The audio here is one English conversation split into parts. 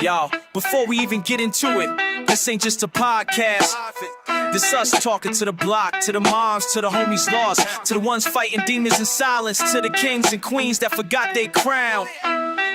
Y'all, before we even get into it, this ain't just a podcast. This us talking to the block, to the moms, to the homies lost, to the ones fighting demons in silence, to the kings and queens that forgot their crown.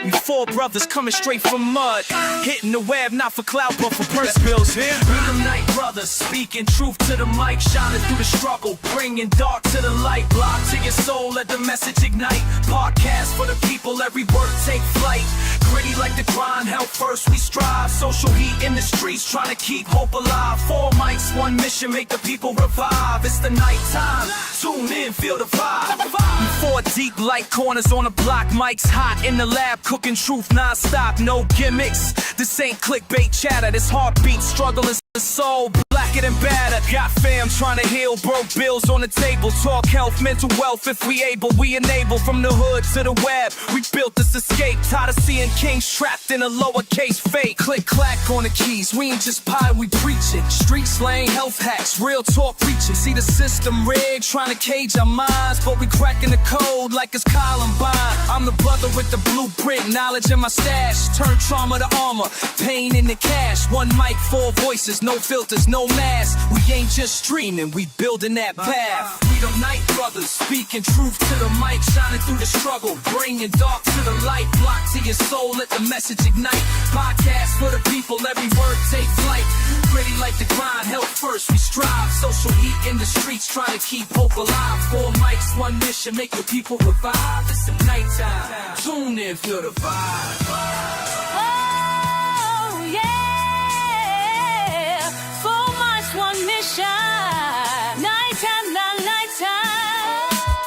We four brothers coming straight from mud, hitting the web not for clout but for purse bills. We the Night Brothers, speaking truth to the mic, shining through the struggle, bringing dark to the light. Block to your soul, let the message ignite. Podcast for the people, every word take flight. Gritty like the grind, hell first we strive. Social heat in the streets, trying to keep hope alive. 4 mics, 1 mission, make the people revive. It's the night time, tune in, feel the vibe. We 4 deep like corners on the block, mics hot in the lab, cooking truth non-stop, no gimmicks. This ain't clickbait chatter, this heartbeat struggle is the soul, blacker than batter. Got fam trying to heal, broke bills on the table. Talk health, mental wealth if we able. We enable from the hood to the web. We built this escape, tired of seeing kings trapped in a lowercase fake. Click clack on the keys, we ain't just pie, we preach it. Street slang, health hacks, real talk preaching. See the system rigged, trying to cage our minds, but we cracking the code like it's Columbine. I'm the brother with the blueprint, knowledge in my stash. Turn trauma to armor, pain into cash. 1 mic, 4 voices, no filters, no mask. We ain't just streaming, we building that path. We the Night Brothers, speaking truth to the mic, shining through the struggle, bringing dark to the light. Block to your soul, let the message ignite. Podcast for the people, every word take flight. Gritty like the grind, health first we strive. Social heat in the streets, trying to keep hope alive. 4 mics, 1 mission, make the people revive. It's the nighttime, tune in, feel the vibe.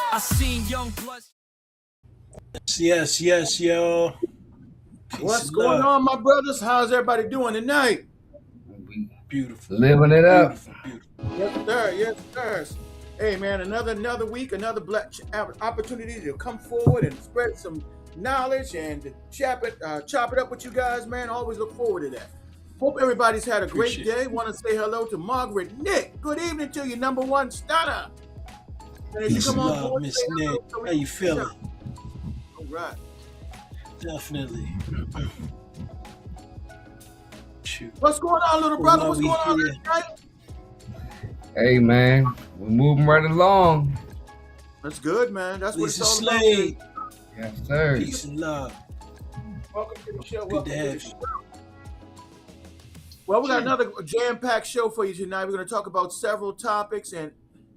I seen young blood. Yes, yo. What's going on, my brothers? How's everybody doing tonight? Beautiful. Living it up. Yes, sir. Yes, sir. Hey, man, another week, another black opportunity to come forward and spread some knowledge and to chop it up with you guys, man. Always look forward to that. Hope everybody's had a great day. Want to say hello to Margaret Nick. Good evening to you, number 1 stunner. And as you come on forward, Miss Nick, how you feeling? All right. Definitely. Shoot. What's going on, little brother? What's going on tonight? Hey, man, we're moving right along. That's good, man. That's what Lisa it's all Slade. about. Yes, sir. Peace and love. Welcome to the show. Good to have you. Well, we got another jam-packed show for you tonight. We're going to talk about several topics, and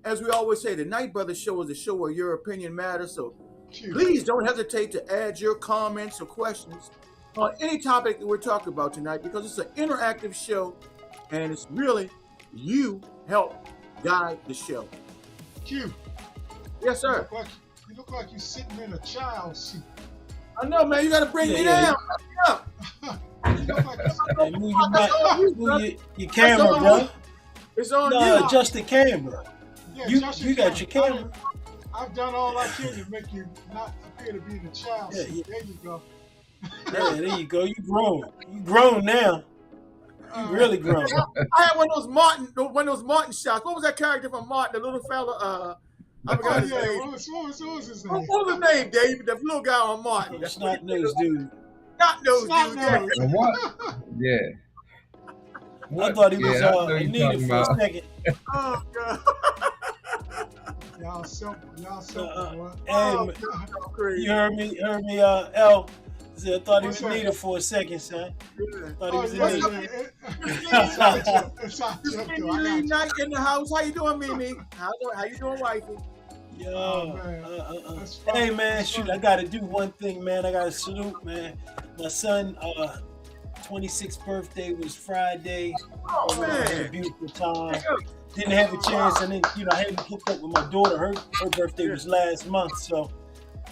as we always say, the Night Brothers Show is a show where your opinion matters. So please don't hesitate to add your comments or questions on any topic that we're talking about tonight, because it's an interactive show, and it's really you help guide the show. Q. Yes, sir. You look like you're sitting in a child seat. I know, man. You got to bring me down. Up. Hey, move your camera, bro. It's on No, you. adjust the camera. Yeah, You got your camera. I've done all I can to make you not appear to be in a child seat. Yeah. There you go. Yeah, there you go. You grown. You grown now. You really grown. I had one of those Martin shots. What was that character from Martin? The little fella. I forgot his name. What was his name? What was his name, Dave? The little guy on Martin. That's not news, dude. Not nose, dude. Snot-nose. What? Yeah. I thought he was Yeah, I know you're needed talking for a about. second. Oh, God. Y'all simple, boy. Hey, Oh, man, God. So crazy. you heard me, L. Said, I thought he was What's that? needed for a second, son. Yeah. Thought he was yeah, needed. It's not This joke, Mimi though. I got Lee you. Knight in the house. How you doing, Mimi? How you doing, wifey? Yo, Oh, man. That's fine. hey man, That's shoot, fine. I gotta do one thing, man. I gotta salute, man. My son, 26th birthday was Friday. Oh, It was a man. beautiful time. Didn't have a chance, and then I hadn't hooked up with my daughter. Her birthday was last month, so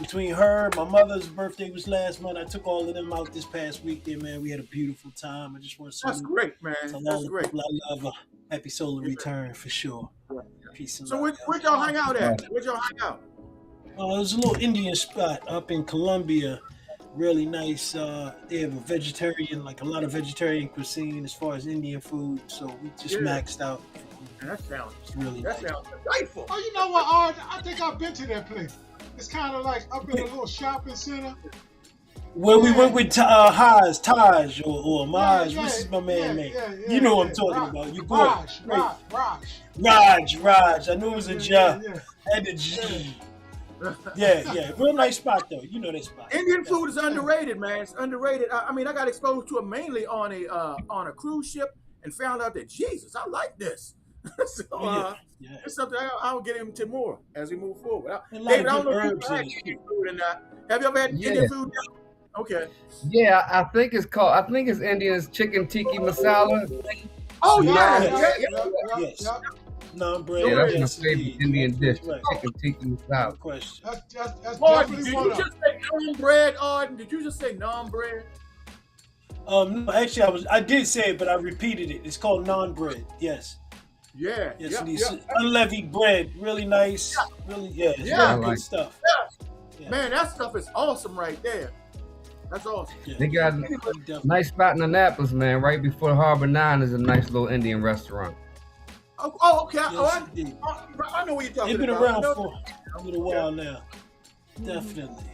between her, my mother's birthday was last month. I took all of them out this past weekend, man. We had a beautiful time. I just want to That's salute great, man. to all That's the great. people I love. Happy solar return for sure. Peace and So love. where'd y'all hang out at? Where'd y'all hang out? There's a little Indian spot up in Colombia. Really nice. They have a lot of vegetarian cuisine as far as Indian food. So we just maxed out. That sounds Really nice. delightful. Oh, you know what, Art? I think I've been to that place. It's kind of like up in a little shopping center. Where we went with Taj or Maj. What's my man name? You know what I'm talking about. You boy. Raj. I knew it was a Ja. And the G. Yeah. Real nice spot though. You know that spot. Indian food is underrated, man. It's underrated. I mean, I got exposed to it mainly on a cruise ship and found out that Jesus, I like this. So it's something I'll get into more as we move forward. David, I don't know if you've had Indian food or not. Have you ever had Indian food? Okay. Yeah, I think it's Indian's chicken tiki masala. Oh yeah. Yes. Naan bread. Yeah, that's my favorite Indian dish. Right. Chicken tiki masala. No question. That's Arden, did you just say naan bread, Arden? Did you just say naan bread? No, actually, I did say it, but I repeated it. It's called naan bread. Yes. Yeah. Yes, it is. Unleavened bread, really nice. Really, it's really good stuff. Yeah. Man, that stuff is awesome right there. That's awesome. Yeah. They got a nice spot in Annapolis, man. Right before Harbor 9 is a nice little Indian restaurant. Oh, okay. Yes, I know what you're talking about. They've been around for a little while now. Definitely.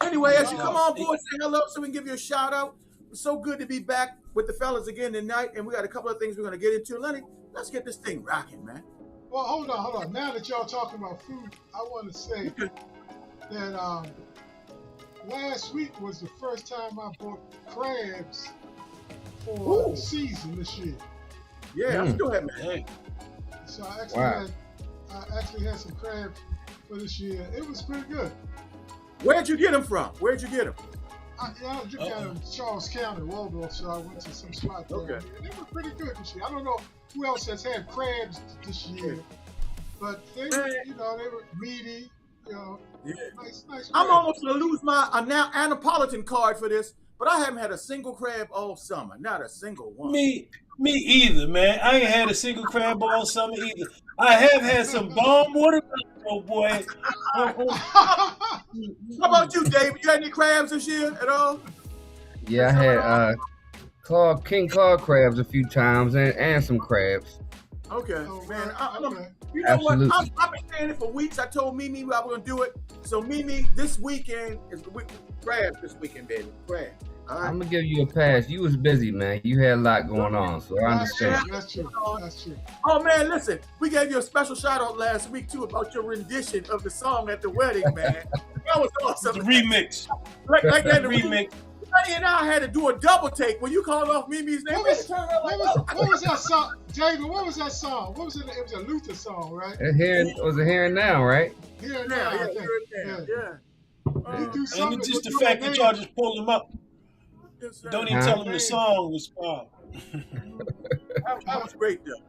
Anyway, as you come on board, say hello so we can give you a shout out. It's so good to be back with the fellas again tonight, and we got a couple of things we're going to get into. Lenny, let's get this thing rocking, man. Well, hold on. Now that y'all talking about food, I want to say that last week was the first time I bought crabs for the season this year. Yeah, I'm still having that. So I actually had some crabs for this year. It was pretty good. Where'd you get them from? I just got them in Charles County, Waldorf, so I went to some spot there. Okay. And they were pretty good this year. I don't know who else has had crabs this year, but they were meaty, nice crabs. I'm almost going to lose my Annapolitan card for this, but I haven't had a single crab all summer. Not a single one. Me either, man. I ain't had a single crab all summer either. I have had some bomb watermelon, boy. How about you, David? You had any crabs this year at all? Yeah, I had king claw crabs a few times and some crabs. Okay, man. You know Absolutely. what? I've been saying it for weeks. I told Mimi I was going to do it. So Mimi, this weekend is crabs this weekend, baby. Crabs. Right. I'm gonna give you a pass. You was busy, man. You had a lot going on, so I understand. That's true. Oh man, listen, we gave you a special shout out last week too about your rendition of the song at the wedding, man. That was awesome. The remix. Like that remix. Lenny and I had to do a double take when you called off Mimi's name. What was that song, David? What was that song? What was it? It was a Luther song, right? It was a Here and Now, right? Here and Now. Yeah. And it's just the fact that y'all just pulled him up. Don't even tell him the song was fun. That was great, though.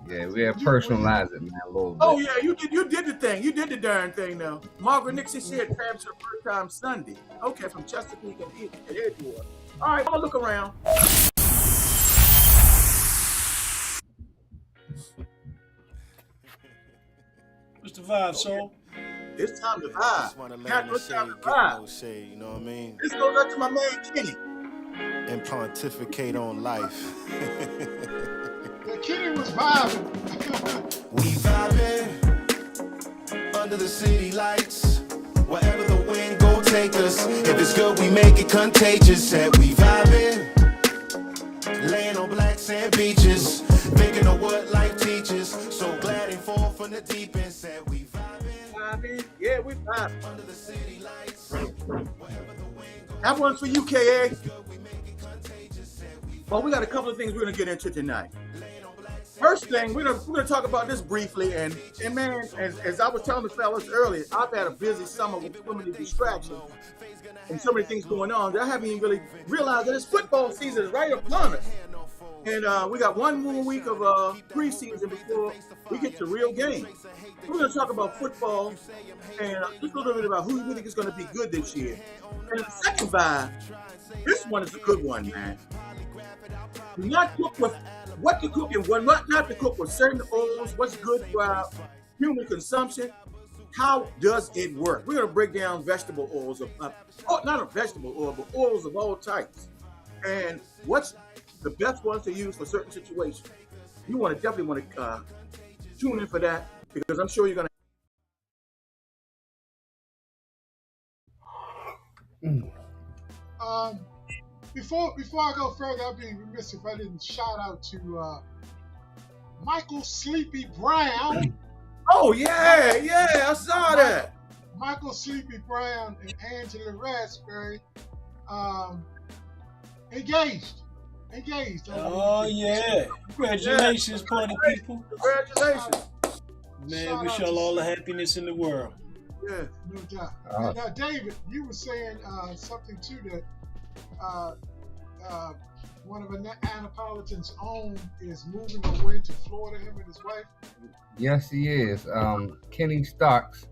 Yeah, we have personalized it, man, a little bit. Oh yeah, you did the thing. You did the darn thing, though. Margaret Nixie said crabs for the first time Sunday. Okay, from Chesapeake and Edgewater. All right, I'm gonna look around. What's the vibe, soul? It's time to vibe. Cat, what's time to No vibe? shade, you know what I mean? This goes up to my man Kenny. And pontificate on life. The Kenny was vibing. We vibing under the city lights. Wherever the wind go take us. If it's good, we make it contagious. Said we vibing, laying on black sand beaches, thinking of what life teaches. So glad and fall from the deep end. Said we vibing. Yeah, we vibing. Under the city lights. Wherever the wind go. That one's for you, KA. Well, we got a couple of things we're gonna get into tonight. First thing, we're gonna talk about this briefly, and man, as I was telling the fellas earlier, I've had a busy summer with so many distractions and so many things going on that I haven't even really realized that this football season is right upon us. And we got one more week of preseason before we get to real games. We're going to talk about football and just a little bit about who we think is going to be good this year. And the second vibe, this one is a good one, man. Do not cook with what to cook and what not to cook with certain oils, what's good for our human consumption. How does it work? We're going to break down vegetable oils, not a vegetable oil, but oils of all types. And what's the best ones to use for certain situations. You definitely want to tune in for that, because I'm sure you're going to. Before I go further, I'd be remiss if I didn't shout out to Michael Sleepy Brown. Oh yeah, I saw that. Michael Sleepy Brown and Angela Raspberry engaged. Oh yeah! Congratulations, party people. Congratulations. Man, wish y'all all the happiness in the world. Yeah. No doubt. Now, David, you were saying something too that one of Annapolitan's own is moving away to Florida, him and his wife. Yes, he is. Kenny Starks,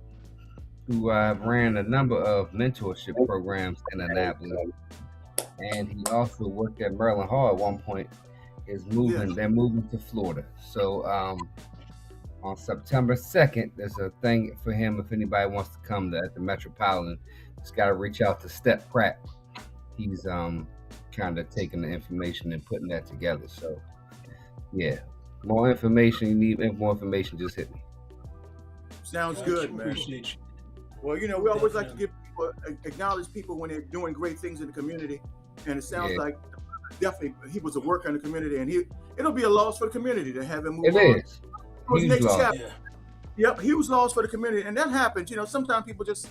who ran a number of mentorship programs in Annapolis, and he also worked at Maryland Hall at one point, is moving. They're moving to Florida. So on September 2nd, there's a thing for him if anybody wants to come at the Metropolitan. Just got to reach out to Step Pratt. He's kind of taking the information and putting that together. So yeah, more information. You need more information, just hit me. Sounds good, man. Appreciate you. Well, we always like to give people, acknowledge people when they're doing great things in the community, and it sounds like definitely he was a worker in the community, and it'll be a loss for the community to have him move on. It is. Next chapter. Yep, he was lost for the community, and that happens. Sometimes people just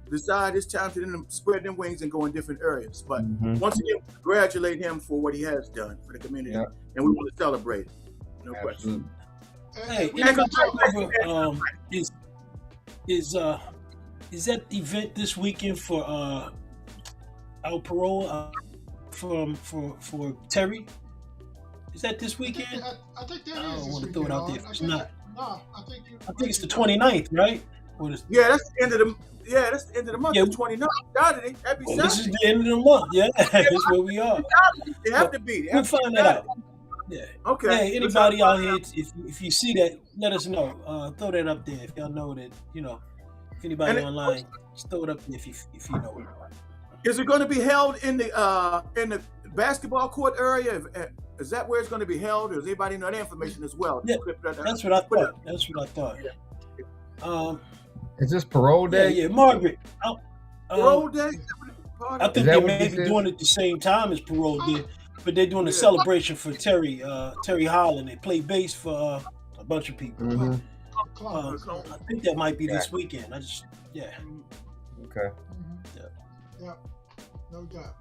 decide it's time to them spread their wings and go in different areas. But once again, congratulate him for what he has done for the community, and we want to celebrate it. No question. Hey, is that event this weekend for Al Parole for Terry? Is that this weekend? I think that is. I don't this want to weekend, throw it out there if it's not. No, I think it's the 29th, right? Yeah, that's the end of the. Yeah, that's the end of the month. Yeah. The 29th, Saturday. That'd be Saturday. This is the end of the month. Yeah, that's where we are. They have to be. We'll find that out. Yeah. Okay. Hey, anybody out here, if you see that, let us know. Throw that up there if y'all know that. If anybody online, just throw it up there if you know it. Is it going to be held in the basketball court area? Is that where it's going to be held, or does anybody know that information as well? Yeah, that's what I thought. That's what I thought. Yeah. Is this Parole Day? Yeah, Margaret. Parole Day? I think they may be doing it at the same time as Parole Day, but they're doing a celebration for Terry Holland. They play bass for a bunch of people. Mm-hmm. I think that might be this weekend. Okay. Yeah, no doubt.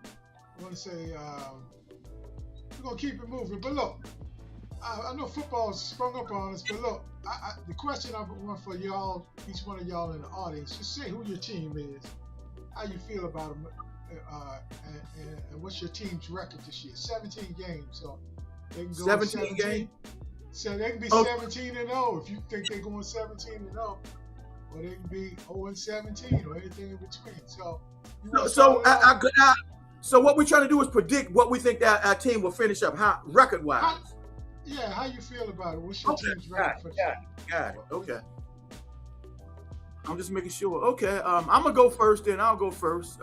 I want to say we're gonna keep it moving, but look, I know football's sprung up on us, but look, the question I want for y'all, each one of y'all in the audience, just say who your team is, how you feel about them, and what's your team's record this year? 17 games, so they can go 17 games. So they can be 17-0 if you think they're going 17-0, or they can be 0-17 or anything in between. So what we're trying to do is predict what we think that our team will finish up record-wise. How you feel about it? What's your team's record? Got it. Okay. I'm just making sure. Okay. I'm gonna go first. Then I'll go first.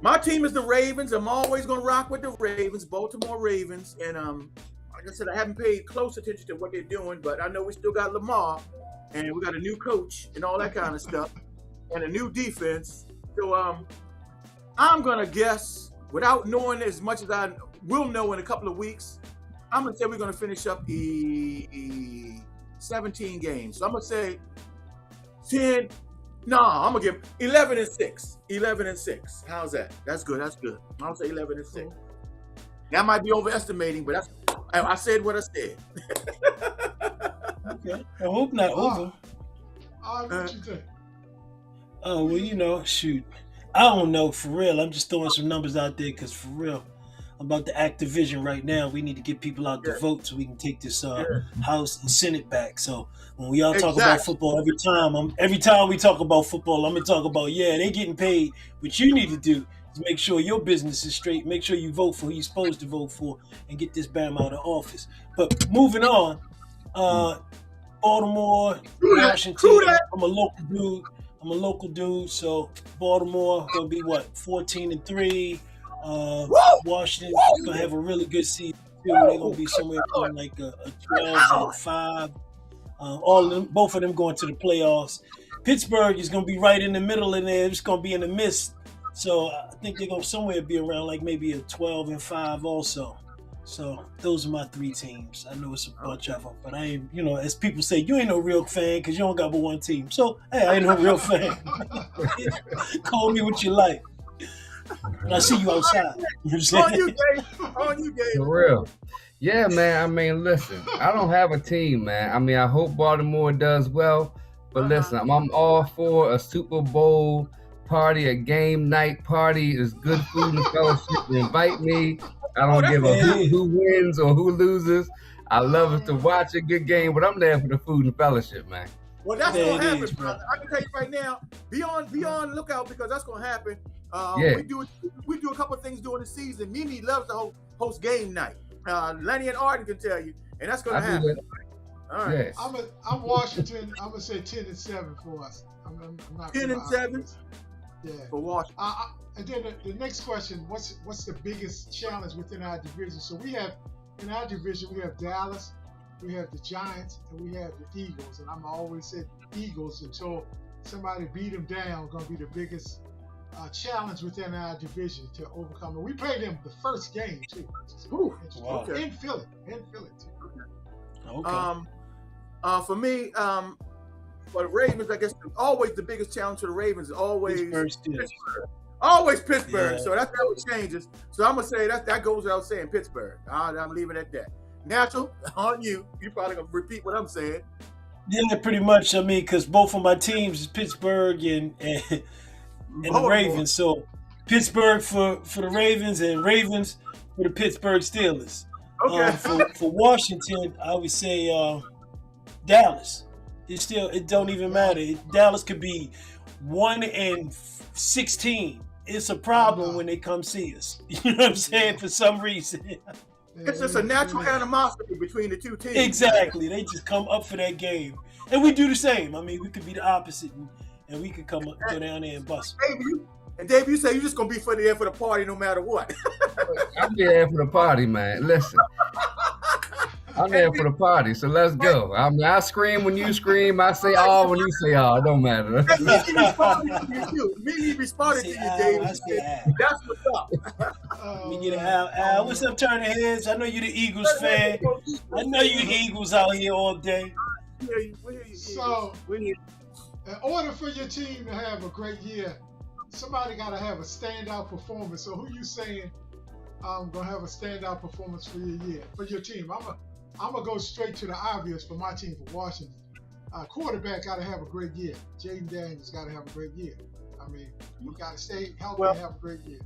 My team is the Ravens. I'm always gonna rock with the Ravens, Baltimore Ravens, and like I said, I haven't paid close attention to what they're doing, but I know we still got Lamar, and we got a new coach and all that kind of stuff, and a new defense. So I'm gonna guess, without knowing as much as I will know in a couple of weeks, I'm gonna say we're gonna finish up the 17 games. So I'm gonna say 10. No, I'm gonna give 11-6. 11-6. How's that? That's good. I'll say 11-6. That might be overestimating, but I said what I said. Okay. I hope not over. What you think? Oh, well, shoot. I don't know, for real. I'm just throwing some numbers out there because, for real, I'm about to Activision right now. We need to get people out to vote so we can take this House and Senate back. So when we all talk about football, every time we talk about football, I'm going to talk about, they getting paid. What you need to do is make sure your business is straight. Make sure you vote for who you're supposed to vote for and get this Bam out of office. But moving on, Baltimore, Washington, I'm a local dude, so Baltimore gonna be 14-3. Washington gonna have a really good season too. They're gonna be somewhere around like a 12-5. Both of them going to the playoffs. Pittsburgh is going to be right in the middle in there. It's going to be in the midst. So I think they're going to somewhere be around like maybe a 12-5 also. So those are my 3 teams. I know it's a bunch of them, but I ain't, as people say, you ain't no real fan because you don't got but one team. So, hey, I ain't no real fan. Call me what you like. And I see you outside. You know what I'm saying? On you, Dave. On you, Dave. For real. Yeah, man. I mean, listen, I don't have a team, man. I mean, I hope Baltimore does well, but listen, I'm all for a Super Bowl party, a game night party. It's good food and fellowship. Invite me. I don't give a who wins or who loses. I love it to watch a good game, but I'm there for the food and fellowship, man. Well, that's gonna happen, brother. I can tell you right now. Be on lookout because that's gonna happen. We do a couple of things during the season. Mimi loves to host game night. Lenny and Arden can tell you, and that's gonna happen. All right. Yes. I'm Washington. I'm gonna say 10-7 for us. I'm not 10-7. Yeah. For Washington. And then the next question: What's the biggest challenge within our division? So we have in our division we have Dallas, we have the Giants, and we have the Eagles. And I'm always said Eagles until somebody beat them down. Going to be the biggest challenge within our division to overcome. And we played them the first game too. Ooh, wow. Okay. In Philly too. Okay. For me, for the Ravens, I guess always the biggest challenge for the Ravens is always Pittsburgh. Always Pittsburgh. Yeah. So that's how it changes. So I'm gonna say that goes without saying Pittsburgh. I'm leaving it at that. Natural, on you. You probably gonna repeat what I'm saying. Yeah, pretty much. I mean, because both of my teams is Pittsburgh and the Ravens. So Pittsburgh for the Ravens and Ravens for the Pittsburgh Steelers. Okay. For Washington, I would say Dallas. It don't even matter. Dallas could be 1-16. It's a problem when they come see us. You know what I'm saying? For some reason. It's just a natural animosity between the two teams. Exactly. They just come up for that game. And we do the same. I mean, we could be the opposite and we could go down there and bust. Dave, you say you're just going to be there for the party no matter what. I'll be there for the party, man. Listen. I'm there for the party, so let's go. I mean, I scream when you scream. I say all when you say all. It don't matter. Mimi responded to you, Dave. That's what's up. Let me get Al. What's up, Turner Heads? I know you're the Eagles fan. I know you Eagles out here all day. So, in order for your team to have a great year, somebody got to have a standout performance. So, who you saying gonna have a standout performance for your team? I'm gonna go straight to the obvious for my team, for Washington. Quarterback got to have a great year. Jaden Daniels got to have a great year. I mean, you got to stay healthy and have a great year.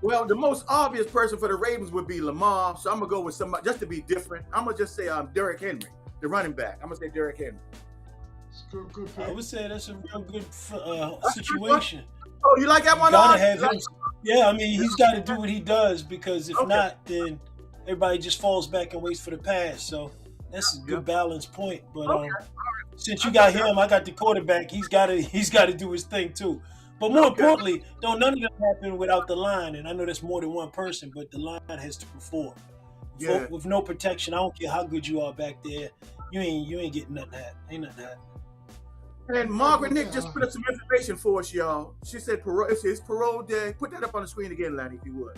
Well, the most obvious person for the Ravens would be Lamar, so I'm gonna go with somebody just to be different. I'm gonna just say Derrick Henry, the running back. I'm gonna say Derrick Henry. Good I would say that's a real good situation. Oh, you like that one? Gotta have him. Yeah, I mean, he's got to do what he does because if not, then everybody just falls back and waits for the pass. So that's a good balance point. But since you got him, I got the quarterback. He's got to do his thing too. But more importantly, none of them happen without the line. And I know that's more than one person, but the line has to perform. Yeah. With no protection, I don't care how good you are back there. You ain't getting nothing. Ain't nothing happening. And Margaret Nick just put up some information for us, y'all. She said it's parole day. Put that up on the screen again, Lanny, if you would.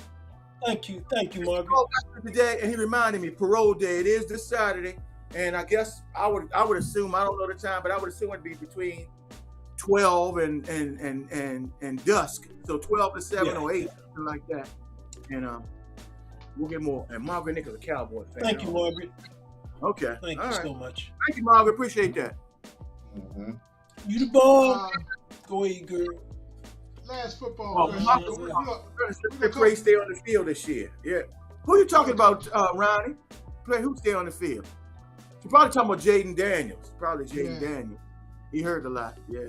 Thank you, Margaret. Today, and he reminded me, parole day. It is this Saturday, and I guess I would assume, I don't know the time, but I would assume it'd be between 12 and dusk. So 12 to 7 or 8, something like that. And we'll get more. And Margaret Nick is a Cowboy fan. Thank you, Margaret. Okay. Thank you so much. Thank you, Margaret. Appreciate that. Mm-hmm. You the ball. Go ahead, girl. Last football The Clay stay on the field this year. Yeah. Who you talking about, Ronnie? Who stay on the field? You're probably talking about Jaden Daniels. Probably Jaden Daniels. He heard a lot. Yeah.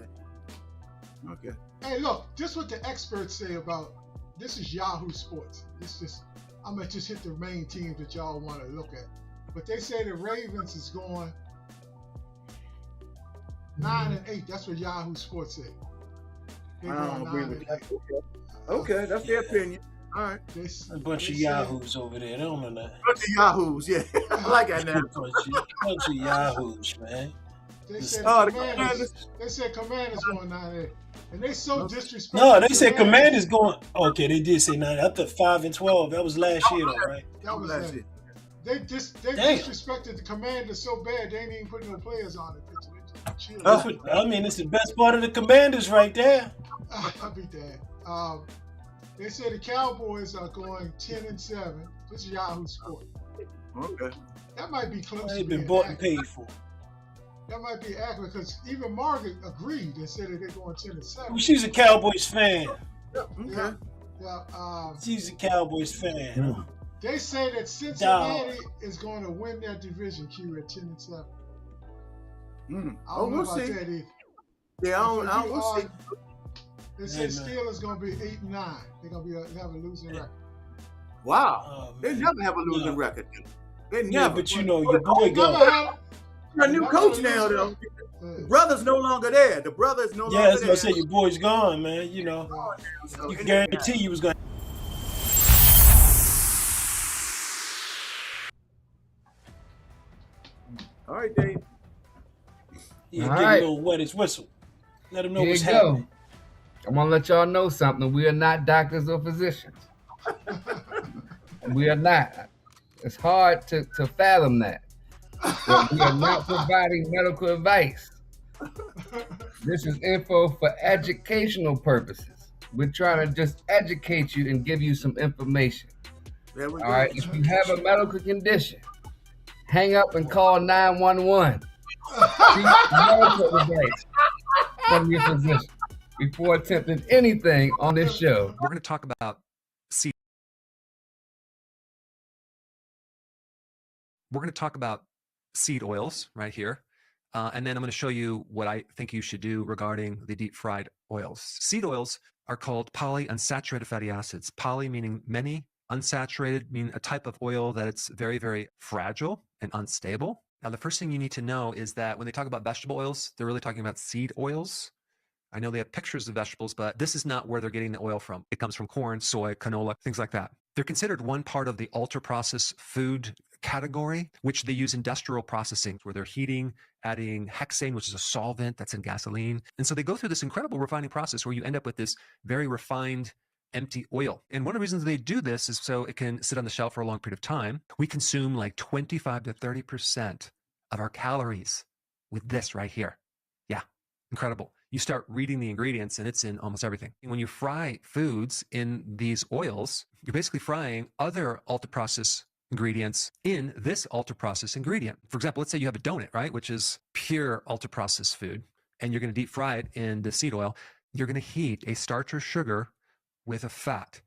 Okay. Hey, look, just what the experts say about this is Yahoo Sports. I'm gonna just hit the main teams that y'all want to look at. But they say the Ravens is going 9-8. That's what Yahoo Sports said. I don't agree with that. Okay, that's their opinion. All right. A bunch of yahoos over there. They don't know that. Bunch of yahoos, yeah. I like that now. Bunch of yahoos, man. They said Oh, the Commanders. Commanders. They said Commanders going down there, and they so disrespectful. No, they said Commanders going. Okay, they did say 9. I thought 5-12. That was last year, though, right? That was That's that. it. They Damn. disrespected the Commanders so bad they ain't even put no players on it. They just chill. That's what I mean. It's the best part of the Commanders right there. I'll be damned. They said the Cowboys are going 10-7. This is Yahoo Sport. Okay. That might be close. They've to been being bought and accurate. paid for. That might be accurate because even Margaret agreed and said that they're going 10-7. Well, she's a Cowboys fan. Okay. Yeah. She's a Cowboys fan. They say that Cincinnati is going to win that division, Q, at 10-7. Mm. I Oh, don't know we'll about see. that either. Yeah, I don't. We'll see. They say Yeah, man. Steelers going to be 8-9. They're going to have a losing record. Wow. Oh, They man. never have a losing No. record. They Yeah, never. but you know your boy They never gone. had. You're a new never coach had a now, losing though. record. The brother's no longer there. The brother's no Yeah, longer that's what I there. said. Your boy's gone, man. You know, So you can it guarantee doesn't you was gonna. matter. All right, Dave. Yeah, All give right. a little wet his whistle. Let him know Here what's you go. happening. I'm gonna let y'all know something. We are not doctors or physicians. We are not. It's hard to fathom that. But we are not providing medical advice. This is info for educational purposes. We're trying to just educate you and give you some information. There we All go. right. If you have a medical condition, hang up and call 911. Seek medical advice from your physician before attempting anything on this show. We're going to talk about seed. We're going to talk about seed oils right here. And then I'm going to show you what I think you should do regarding the deep fried oils. Seed oils are called polyunsaturated fatty acids. Poly meaning many, unsaturated meaning a type of oil that it's very, very fragile and unstable. Now, the first thing you need to know is that when they talk about vegetable oils, they're really talking about seed oils. I know they have pictures of vegetables, but this is not where they're getting the oil from. It comes from corn, soy, canola, things like that. They're considered one part of the ultra-processed food category, which they use industrial processing, where they're heating, adding hexane, which is a solvent that's in gasoline. And so they go through this incredible refining process where you end up with this very refined, empty oil. And one of the reasons they do this is so it can sit on the shelf for a long period of time. We consume like 25 to 30% of our calories with this right here. Yeah, incredible. You start reading the ingredients and it's in almost everything. When you fry foods in these oils, you're basically frying other ultra-processed ingredients in this ultra-processed ingredient. For example, let's say you have a donut, right, which is pure ultra-processed food, and you're going to deep fry it in the seed oil. You're going to heat a starch or sugar with a fat.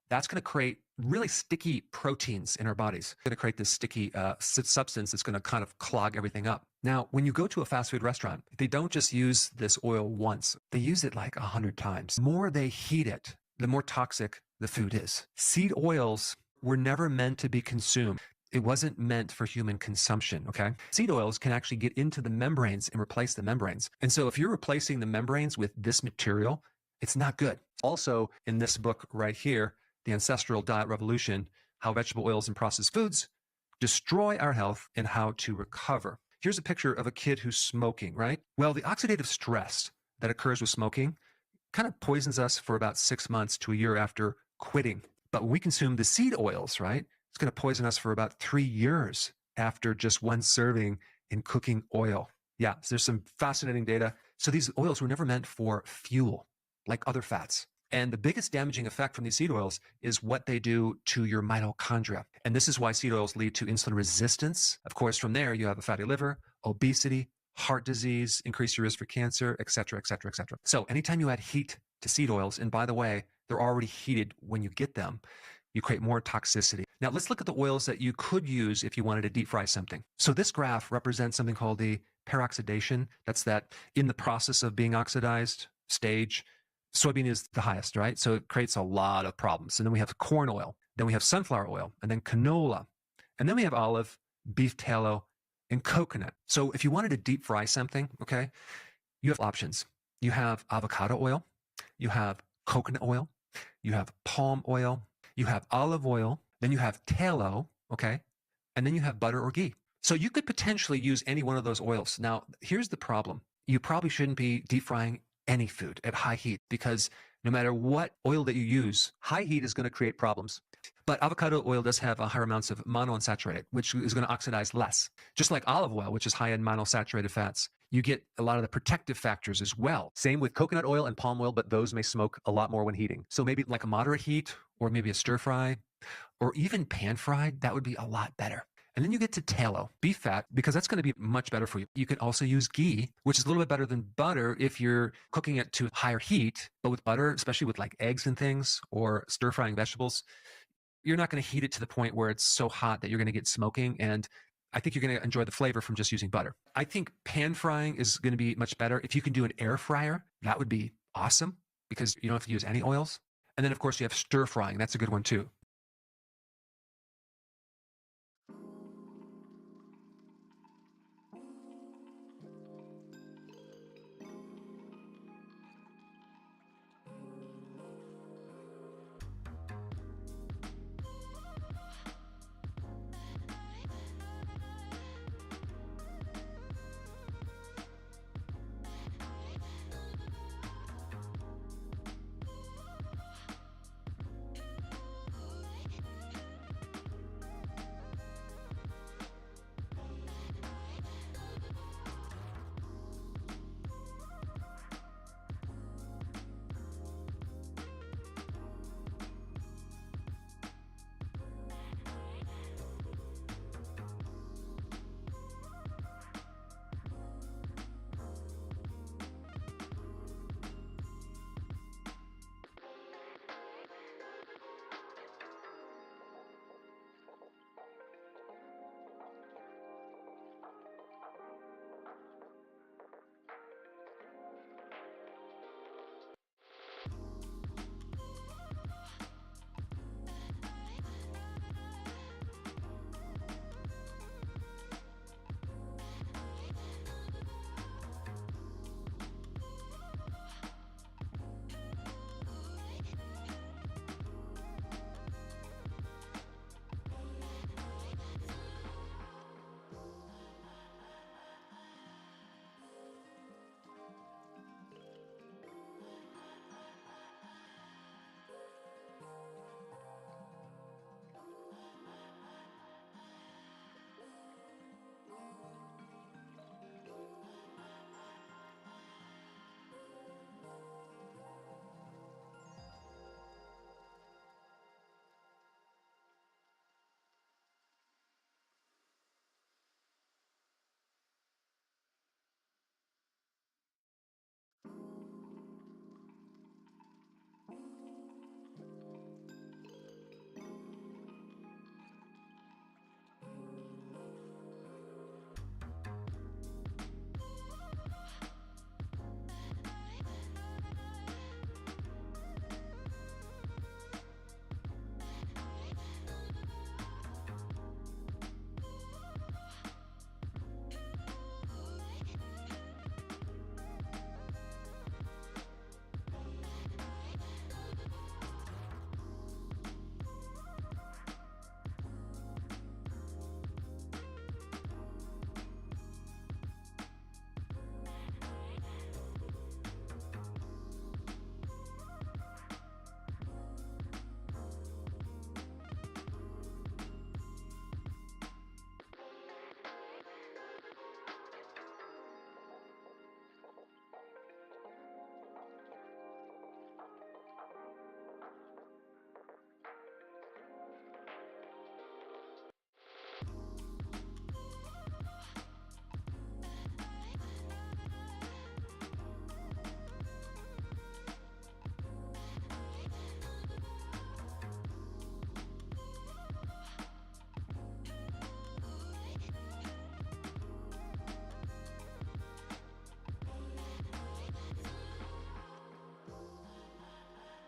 That's going to create really sticky proteins in our bodies. It's going to create this sticky substance that's going to kind of clog everything up. Now, when you go to a fast food restaurant, they don't just use this oil once. They use it like 100 times. The more they heat it, the more toxic the food is. Seed oils were never meant to be consumed. It wasn't meant for human consumption, okay? Seed oils can actually get into the membranes and replace the membranes. And so if you're replacing the membranes with this material, it's not good. Also, in this book right here, The Ancestral Diet Revolution, How Vegetable Oils and Processed Foods Destroy Our Health and How to Recover. Here's a picture of a kid who's smoking, right? Well, the oxidative stress that occurs with smoking kind of poisons us for about 6 months to a year after quitting. But when we consume the seed oils, right, it's going to poison us for about 3 years after just one serving in cooking oil. Yeah, so there's some fascinating data. So these oils were never meant for fuel like other fats. And the biggest damaging effect from these seed oils is what they do to your mitochondria. And this is why seed oils lead to insulin resistance. Of course, from there, you have a fatty liver, obesity, heart disease, increase your risk for cancer, et cetera, et cetera, et cetera. So anytime you add heat to seed oils, and by the way, they're already heated when you get them, you create more toxicity. Now, let's look at the oils that you could use if you wanted to deep fry something. So this graph represents something called the peroxidation. That's that in the process of being oxidized stage. Soybean is the highest, right? So it creates a lot of problems. And then we have corn oil, then we have sunflower oil, and then canola. And then we have olive, beef tallow, and coconut. So if you wanted to deep fry something, okay, you have options. You have avocado oil, you have coconut oil, you have palm oil, you have olive oil, then you have tallow, okay, and then you have butter or ghee. So you could potentially use any one of those oils. Now, here's the problem. You probably shouldn't be deep frying any food at high heat because no matter what oil that you use, high heat is going to create problems. But avocado oil does have higher amounts of monounsaturated, which is going to oxidize less. Just like olive oil, which is high in monounsaturated fats. You get a lot of the protective factors as well. Same with coconut oil and palm oil, but those may smoke a lot more when heating. So maybe like a moderate heat or maybe a stir fry or even pan fried, that would be a lot better. And then you get to tallow, beef fat, because that's going to be much better for you. You can also use ghee, which is a little bit better than butter if you're cooking it to higher heat. But with butter, especially with like eggs and things or stir frying vegetables, you're not going to heat it to the point where it's so hot that you're going to get smoking. And I think you're going to enjoy the flavor from just using butter. I think pan frying is going to be much better. If you can do an air fryer, that would be awesome because you don't have to use any oils. And then, of course, you have stir frying. That's a good one, too.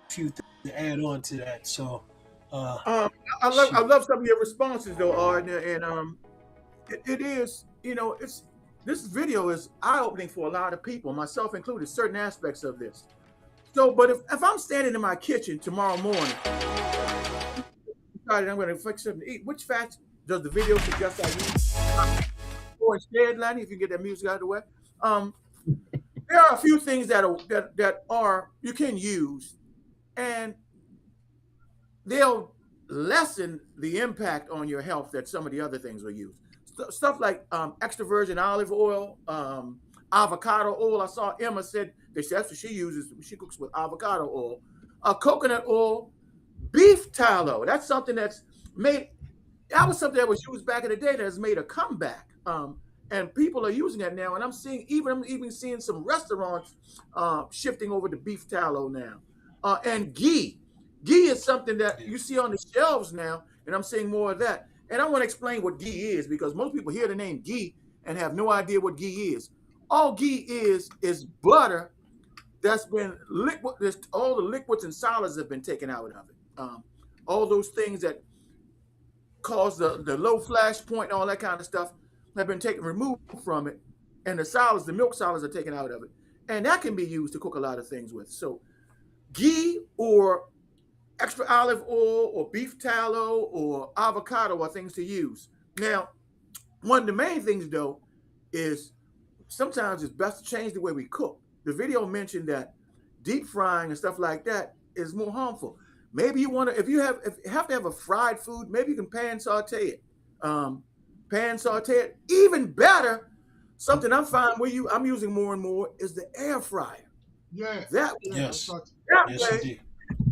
Few things to add on to that. So, I love some of your responses though, Art, and it is, this video is eye opening for a lot of people, myself included, certain aspects of this. So, but if I'm standing in my kitchen tomorrow morning, decided I'm going to fix something to eat, which fats does the video suggest I use? Or instead, Lanny, if you get that music out of the way. There are a few things that are you can use, and they'll lessen the impact on your health that some of the other things will use. Stuff like extra virgin olive oil, avocado oil. I saw Emma said that's what she uses. She cooks with avocado oil, coconut oil, beef tallow. That's something that's made. That was something that was used back in the day that has made a comeback. And people are using that now. And I'm even seeing some restaurants shifting over to beef tallow now. And ghee. Ghee is something that you see on the shelves now, and I'm seeing more of that. And I want to explain what ghee is because most people hear the name ghee and have no idea what ghee is. All ghee is butter that's been liquid. All the liquids and solids have been taken out of it. All those things that cause the low flash point and all that kind of stuff have been removed from it, and the milk solids are taken out of it, and that can be used to cook a lot of things with. So, ghee or extra olive oil or beef tallow or avocado are things to use. Now, one of the main things though is sometimes it's best to change the way we cook. The video mentioned that deep frying and stuff like that is more harmful. Maybe you want to, if you have to have a fried food, maybe you can pan saute it. Pan saute it. Even better, something I'm using more and more is the air fryer. Yeah. Yes. That Yes, way, indeed.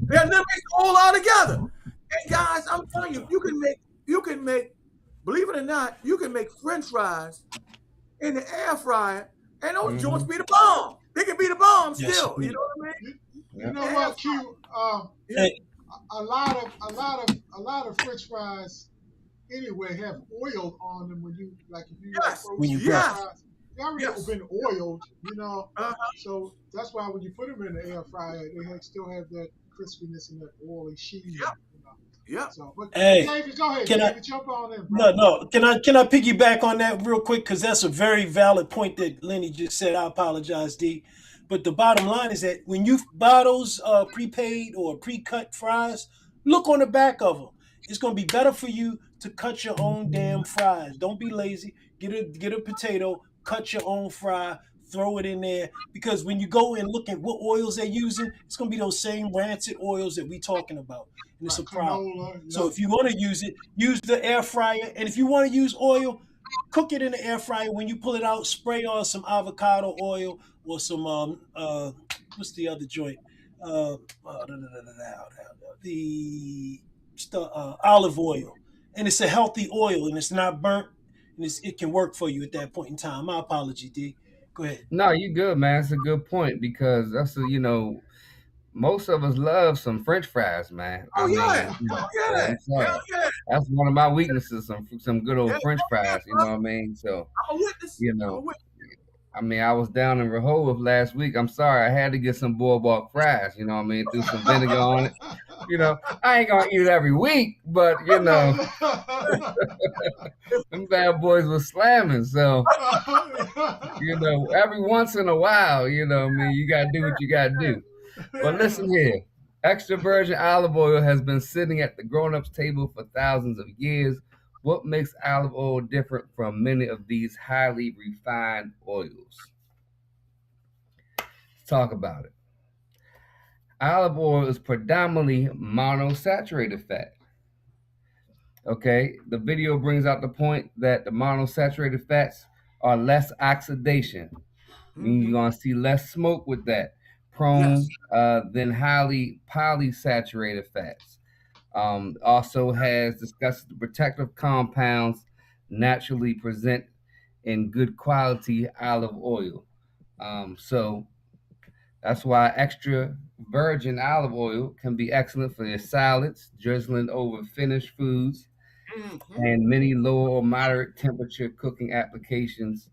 they eliminate all out together. And guys, I'm telling you, you can make, believe it or not, you can make French fries in the air fryer, and those joints be the bomb. They can be the bomb Yes, still. indeed. You know what I mean? You know what, Q? Hey, A lot of French fries anyway have oil on them when you if you Yes. When you French Yes. fries, they already Yes. been oiled, Uh-huh. So that's why when you put them in the air fryer, they still have that crispiness and that oily sheen. Yep. Yep. So, but Hey, David, go ahead. can I- David, jump on in, bro. no. Can I piggyback on that real quick? Because that's a very valid point that Lenny just said. I apologize, D. But the bottom line is that when you buy those prepaid or pre-cut fries, look on the back of them. It's going to be better for you to cut your own damn fries. Don't be lazy. Get a potato, cut your own fry, throw it in there. Because when you go and look at what oils they're using, it's going to be those same rancid oils that we talking about. And it's a problem. Canola, So if you want to use it, use the air fryer. And if you want to use oil, cook it in the air fryer. When you pull it out, spray on some avocado oil or some what's the other joint? The olive oil, and it's a healthy oil, and it's not burnt, and it can work for you at that point in time. My apology, D. Go ahead. No, you good, man. It's a good point because most of us love some French fries, man. Oh, yeah. You know, Oh, yeah. I'm sorry. Hell yeah. That's one of my weaknesses. Some good old Yeah. French fries. You know what I mean? So I'm a witness. you I'm a know, witness. I was down in Rehoboth last week. I'm sorry, I had to get some boardwalk fries. You know what I mean? Threw some vinegar on it. I ain't gonna eat it every week, but them bad boys was slamming. So every once in a while, you gotta do what you gotta do. But listen here, extra virgin olive oil has been sitting at the grown-ups table for thousands of years. What makes olive oil different from many of these highly refined oils? Let's talk about it. Olive oil is predominantly monosaturated fat. Okay, the video brings out the point that the monosaturated fats are less oxidation. Meaning you're gonna see less smoke with that, prone than highly polysaturated fats. Also has discussed the protective compounds naturally present in good quality olive oil. So that's why extra virgin olive oil can be excellent for your salads, drizzling over finished foods, and many low or moderate temperature cooking applications.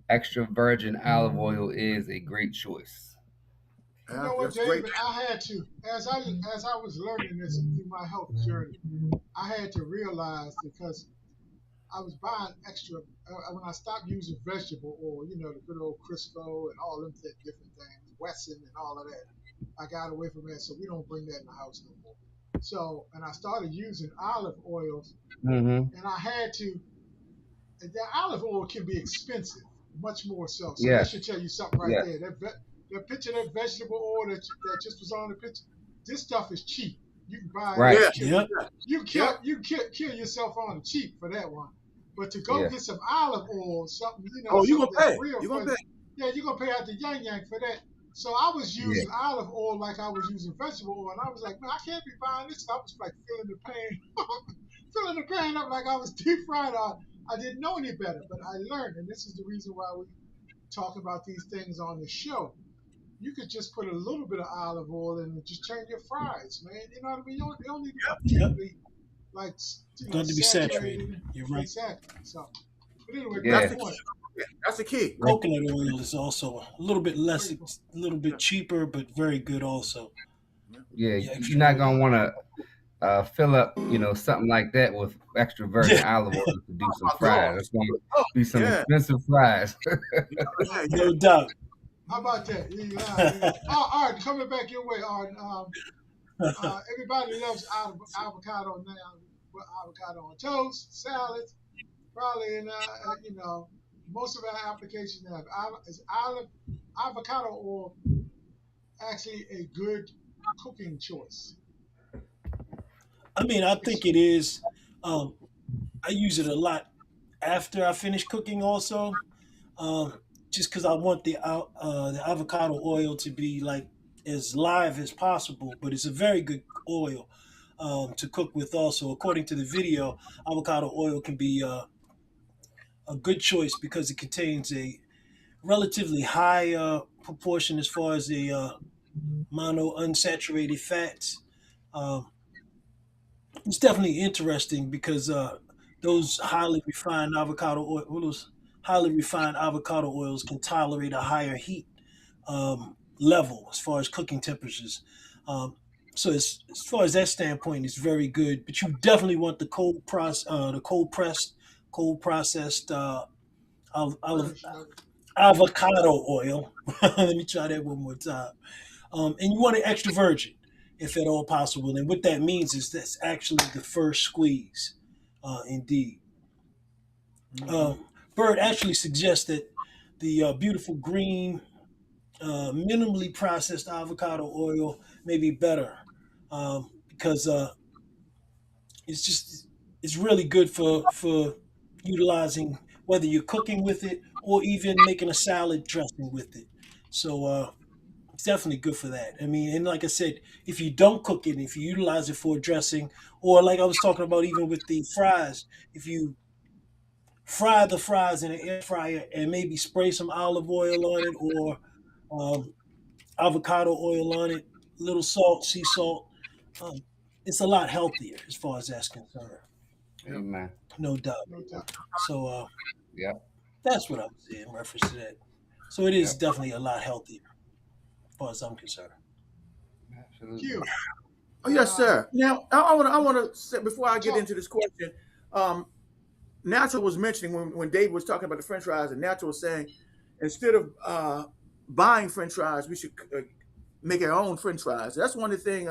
Extra virgin olive oil is a great choice. You know what, That's great. David? I had to, as I was learning this through my health journey, I had to realize because I was buying extra when I stopped using vegetable oil, the good old Crisco and all them different things, Wesson and all of that. I got away from that, so we don't bring that in the house no more. So, and I started using olive oils, Mm-hmm. and I had to the olive oil can be expensive, much more so. So Yeah, that should tell you something right yeah, there. That picture, that vegetable oil that just was on the picture, this stuff is cheap. You can buy it. right. Yeah, Yep. You can kill yourself on it cheap for that one. But to go Yeah, get some olive oil, something oh, you something gonna that's pay? real You for gonna pay? yeah, you're gonna pay out the yang for that. So I was yeah, using olive oil like I was using vegetable oil, and I was like, man, I can't be buying this. I was like feeling the pain, filling the pan up like I was deep fried. I didn't know any better, but I learned, and this is the reason why we talk about these things on the show. You could just put a little bit of olive oil in and just turn your fries, man. You know what I mean? You don't need to be Yep. completely like Don't have to be saturated. You're right. Exactly. So, but anyway, yeah. That's great the point. key. That's the key. Coconut oil is also a little bit less, a little bit cheaper, but very good also. Yeah, Yeah, you're not gonna want to fill up, something like that with extra virgin Yeah. olive oil to do some Oh, fries. That's gonna oh, be some yeah. expensive fries. Yeah, yeah. No doubt. How about that? Yeah. All right, coming back your way, Art. Everybody loves avocado now. Put avocado on toast, salads, probably, and most of our applications have avocado oil. Actually, a good cooking choice. I mean, I think it is. I use it a lot after I finish cooking, also, um, just because I want the avocado oil to be like as live as possible. But it's a very good oil to cook with. Also, according to the video, avocado oil can be a good choice because it contains a relatively high proportion as far as the mono unsaturated fats. Um, it's definitely interesting because those highly refined avocado oil, well, those highly refined avocado oils can tolerate a higher heat level as far as cooking temperatures. Um, so as far as that standpoint, it's very good. But you definitely want the cold processed avocado oil. Let me try that one more time. And you want it extra virgin, if at all possible. And what that means is that's actually the first squeeze, indeed. Um, Bird actually suggests that the beautiful green, minimally processed avocado oil may be better because it's really good for utilizing whether you're cooking with it or even making a salad dressing with it. So it's definitely good for that. I mean, and like I said, if you don't cook it, if you utilize it for dressing, or like I was talking about, even with the fries, if you fry the fries in an air fryer and maybe spray some olive oil on it or um, avocado oil on it, little salt, sea salt, um, it's a lot healthier as far as that's concerned. Amen. No doubt. No doubt. So Yep. that's what I would say in reference to that. So it is Yep. definitely a lot healthier as far as I'm concerned. Absolutely. Q. Oh, yes, sir. Now, I want to say before I get into this question, Natural was mentioning when Dave was talking about the French fries, and Natural was saying instead of buying French fries, we should make our own French fries. That's one of the things.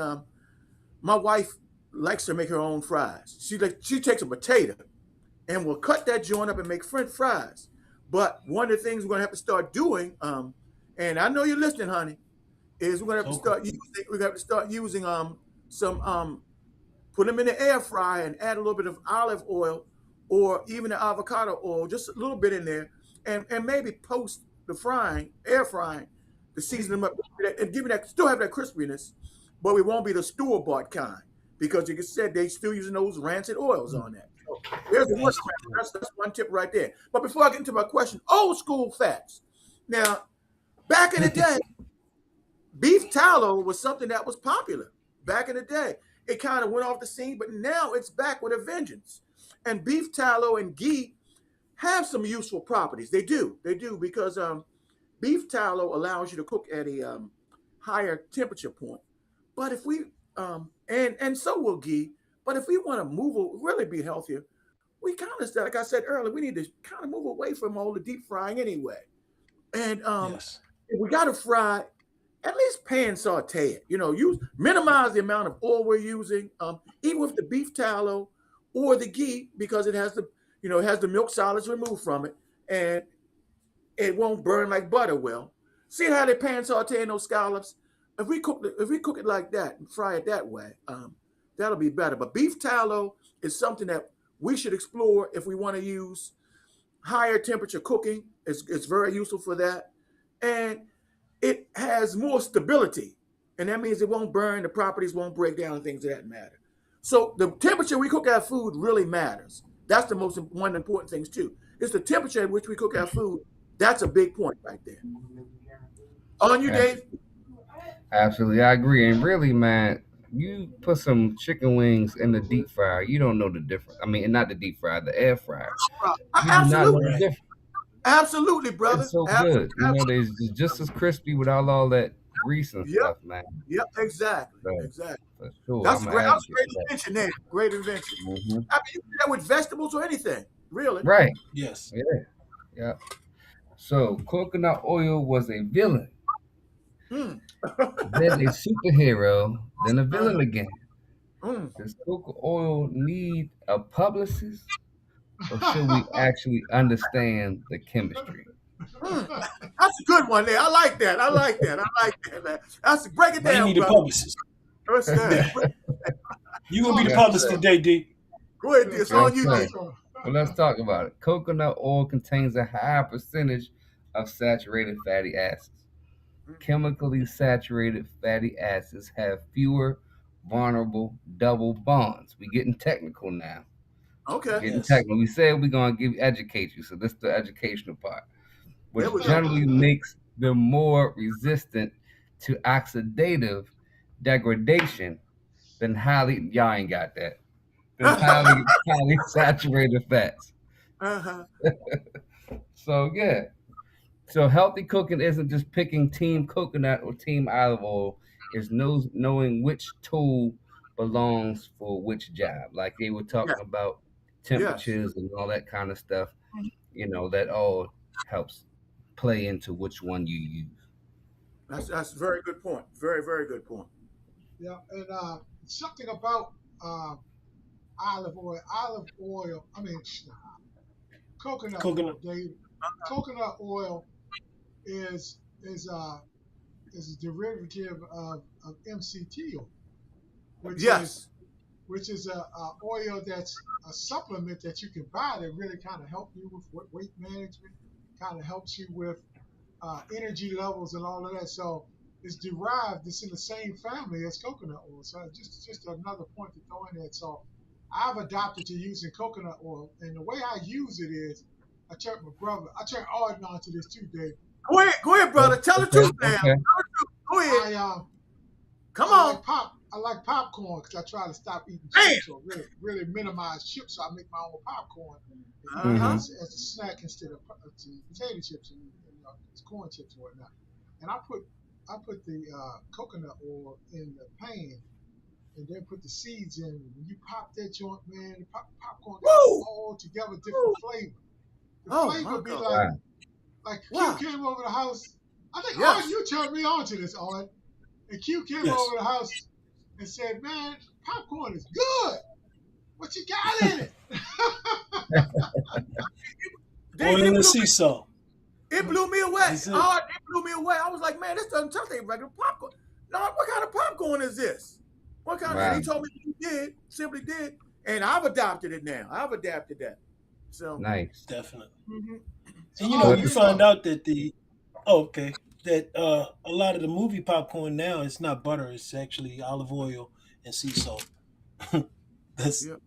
My wife likes to make her own fries. She takes a potato and will cut that joint up and make French fries. But one of the things we're gonna have to start doing, and I know you're listening, honey, is we're gonna have to start using some put them in the air fryer and add a little bit of olive oil or even the avocado oil, just a little bit in there, and maybe post the air frying, to season them up and give it that, still have that crispiness, but it won't be the store bought kind because, like I said, they still using those rancid oils on that. So there's the worst. That's one tip right there. But before I get into my question, old school fats. Now, back in the day, beef tallow was something that was popular back in the day. It kind of went off the scene, but now it's back with a vengeance. And beef tallow and ghee have some useful properties. They do because beef tallow allows you to cook at a higher temperature point. But if we and so will ghee. But if we want to really be healthier, we kind of, like I said earlier, we need to kind of move away from all the deep frying anyway. And Yes. if we got to fry, at least pan saute it. Minimize the amount of oil we're using, even with the beef tallow or the ghee, because it has You know, it has the milk solids removed from it, and it won't burn like butter will. See how they pan sauteing those scallops? If we cook it like that and fry it that way, that'll be better. But beef tallow is something that we should explore if we want to use higher temperature cooking. It's very useful for that, and it has more stability, and that means it won't burn, the properties won't break down, and things of that matter. So the temperature we cook our food really matters. That's the most one of the important things too. It's the temperature at which we cook our food. That's a big point right there. On you, Dave. Absolutely, I agree. And really, man, you put some chicken wings in the deep fryer, you don't know the difference. I mean, not the deep fryer, the air fryer. You do not know Absolutely, the difference. absolutely, brother. It's so Absolutely. good. You know, they're just as crispy without all that grease and Yep. stuff, man. Yep, exactly, So, exactly. for sure, That's I'm a an great, that's a advocate great for that. invention there. Great invention. Mhm. I mean, you can do that with vegetables or anything, really. Right. Yes. Yeah. So coconut oil was a villain, Hmm. then a superhero, then a villain again. Mm. Does coconut oil need a publicist, or should we actually understand the chemistry? Mm. That's a good one there. I like that. I like that. Man. That's break it Now you down, need a brother. publicist. That's good. You gonna be the Yes, publicist sir. today, D. Go ahead, D. It's on you, Yes, D. sir. Well, let's talk about it. Coconut oil contains a high percentage of saturated fatty acids. Chemically saturated fatty acids have fewer vulnerable double bonds. We're getting technical now. Okay. Getting Yes. technical. We said we're gonna educate you, so this is the educational part, which There we go. generally makes them more resistant to oxidative degradation than y'all ain't got that. Than highly saturated fats. Uh-huh. So yeah. So healthy cooking isn't just picking team coconut or team olive oil. It's knowing which tool belongs for which job. Like they were talking about temperatures and all that kind of stuff. You know, that all helps play into which one you use. That's a very good point. Very, very good point. Yeah, and something about olive oil. Olive oil. I mean, coconut oil. Coconut. Dave. Coconut oil is a derivative of MCT oil, which is a oil that's a supplement that you can buy that really kind of help you with weight management, kind of helps you with energy levels and all of that. So it's derived. It's in the same family as coconut oil. So just another point to throw in there. So I've adopted to using coconut oil, and the way I use it is I turned Arden on to this too, Dave. Go ahead, brother. Tell the truth now. Okay. Tell the truth. Go ahead. Come I on. I like popcorn because I try to stop eating Damn. chips or really minimize chips. So I make my own popcorn Uh-huh. as a snack instead of potato chips and corn chips and whatnot. And I put the coconut oil in the pan and then put the seeds in. When you pop that joint, man, the popcorn got Woo! all together different flavor. The Oh, flavor my be God. like Wow. Q came over the house. I think Yes. Art, you turned me on to this, Art. And Q came Yes. over the house and said, "Man, popcorn is good. What you got in it?" Oil in the sea salt. It blew me away. That's it. It blew me away. I was like, man, this doesn't taste like regular popcorn. No, what kind of popcorn is this? What kind Wow. of? He told me he did, simply did, and I've adopted it now. I've adapted that. So, Nice. Definitely. mhm. And you know, Oh, you find out that that a lot of the movie popcorn now it's not butter, it's actually olive oil and sea salt. That's Yep.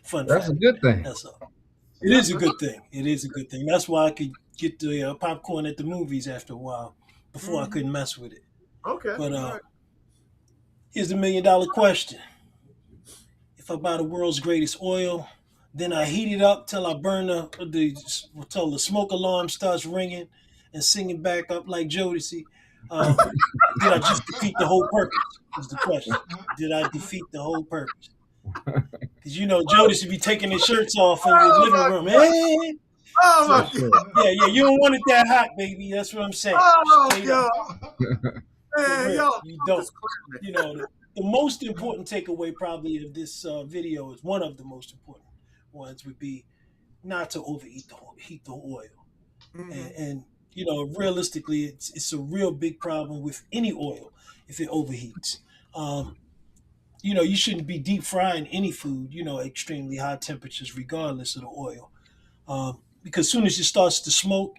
fun That's a fact. good thing. That's all. It is a good thing. It is a good thing. That's why I could get the popcorn at the movies after a while. Before I couldn't mess with it. Okay. But all right. here's the $1 million question. If I buy the world's greatest oil, then I heat it up till I burn till the smoke alarm starts ringing and singing back up like Jodeci. Did I just defeat the whole purpose? Is the question. Did I defeat the whole purpose? Because you know Jodeci be taking his shirts off in the living room. Hey, Oh my For God. sure. yeah, you don't want it that hot, baby. That's what I'm saying. Oh, Straight yo. up. Man, real, y'all. you I'm don't. just clowning. You know, the most important takeaway probably of this video is one of the most important ones would be not to overheat heat the oil. Mm-hmm. And realistically, it's a real big problem with any oil if it overheats. Um, you shouldn't be deep frying any food, at extremely high temperatures, regardless of the oil. Because as soon as it starts to smoke,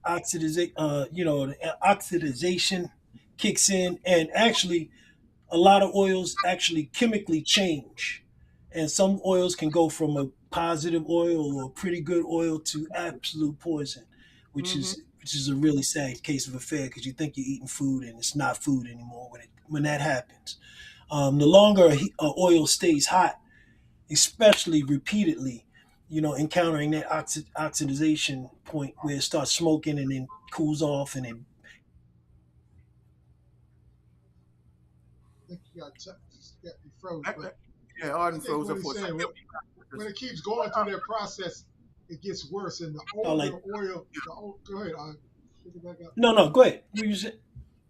the oxidization kicks in, and actually, a lot of oils actually chemically change, and some oils can go from a positive oil or a pretty good oil to absolute poison, which Mm-hmm. is a really sad case of affair because you think you're eating food and it's not food anymore when that happens. The longer a oil stays hot, especially repeatedly, encountering that oxidization point where it starts smoking and then cools off and then I think you got me froze, but Yeah, I Arden think froze what up he's for a saying, second. when it keeps going through that process, it gets worse. And the oh, like older oil, go ahead, pick it back up. no, go ahead. What you said?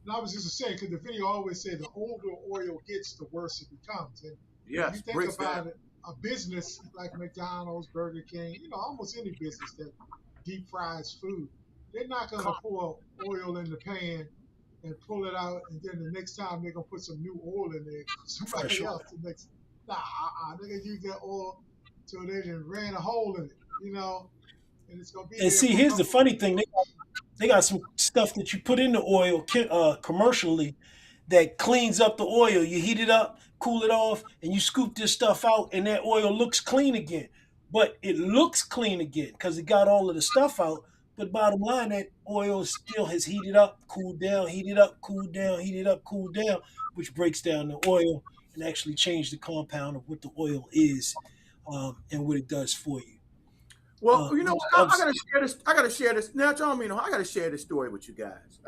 And I was just saying, because the video always say the older oil gets, the worse it becomes. And if you Yes, think breaks about down. it, a business like McDonald's, Burger King, almost any business that deep fries food, they're not going to pour oil in the pan and pull it out, and then the next time they're going to put some new oil in there. Fresh Somebody oil. else, they're going to use that oil till they just ran a hole in it, and it's going to be And there see, for a here's the couple of funny thing: they got some stuff that you put in the oil commercially that cleans up the oil. You heat it up, cool it off, and you scoop this stuff out, and that oil looks clean again. But it looks clean again because it got all of the stuff out. But bottom line, that oil still has heated up, cooled down, heated up, cooled down, heated up, cooled down, which breaks down the oil and actually change the compound of what the oil is, and what it does for you. Well, you know what? I I'm, gotta share this. I gotta share this. Now, John Mino, I gotta share this story with you guys,